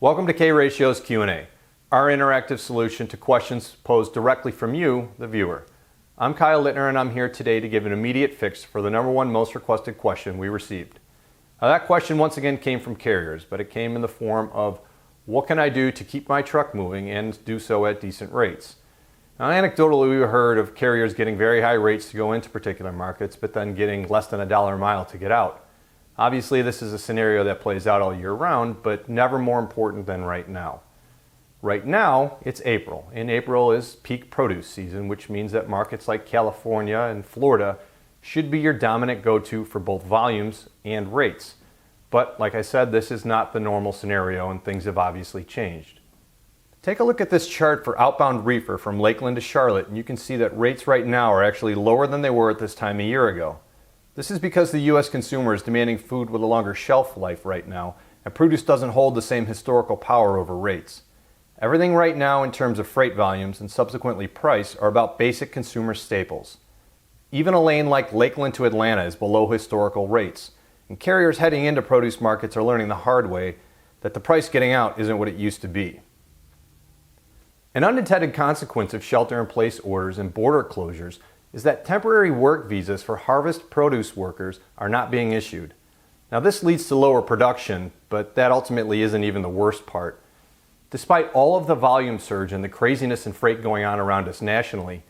Welcome to K-Ratio's Q&A, our interactive solution to questions posed directly from you, the viewer. I'm Kyle Littner, and I'm here today to give an immediate fix for the number one most requested question we received. Now, that question once again came from carriers, but it came in the form of, what can I do to keep my truck moving and do so at decent rates? Now, anecdotally, we heard of carriers getting very high rates to go into particular markets, but then getting less than $1 a mile to get out. Obviously, this is a scenario that plays out all year round, but never more important than right now. Right now, it's April, and April is peak produce season, which means that markets like California and Florida should be your dominant go-to for both volumes and rates. But like I said, this is not the normal scenario, and things have obviously changed. Take a look at this chart for outbound reefer from Lakeland to Charlotte, and you can see that rates right now are actually lower than they were at this time a year ago. This is because the U.S. consumer is demanding food with a longer shelf life right now, and produce doesn't hold the same historical power over rates. Everything right now in terms of freight volumes and subsequently price are about basic consumer staples. Even a lane like Lakeland to Atlanta is below historical rates, and carriers heading into produce markets are learning the hard way that the price getting out isn't what it used to be. An unintended consequence of shelter-in-place orders and border closures is that temporary work visas for harvest produce workers are not being issued. Now, this leads to lower production, but that ultimately isn't even the worst part. Despite all of the volume surge and the craziness in freight going on around us nationally,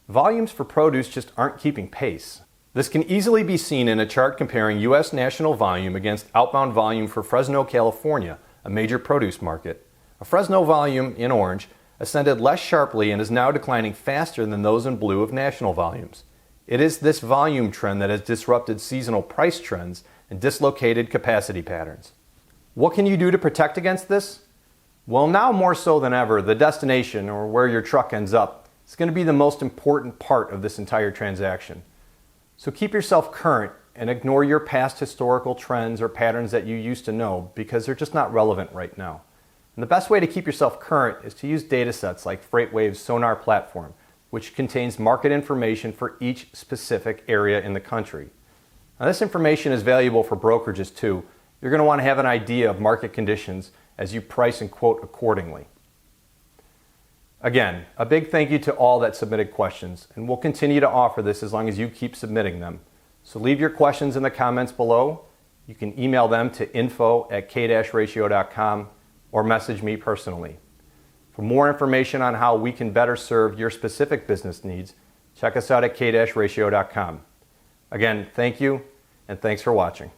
volumes for produce just aren't keeping pace. This can easily be seen in a chart comparing U.S. national volume against outbound volume for Fresno, California, a major produce market. A Fresno volume, in orange, ascended less sharply and is now declining faster than those in blue of national volumes. It is this volume trend that has disrupted seasonal price trends and dislocated capacity patterns. What can you do to protect against this? Well, now more so than ever, the destination, or where your truck ends up, is going to be the most important part of this entire transaction. So keep yourself current and ignore your past historical trends or patterns that you used to know, because they're just not relevant right now. And the best way to keep yourself current is to use data sets like FreightWave's Sonar platform, which contains market information for each specific area in the country. Now, this information is valuable for brokerages too. You're going to want to have an idea of market conditions as you price and quote accordingly. Again, a big thank you to all that submitted questions, and we'll continue to offer this as long as you keep submitting them. So leave your questions in the comments below. You can email them to info@k-ratio.com or message me personally. For more information on how we can better serve your specific business needs, check us out at k-ratio.com. Again, thank you, and thanks for watching.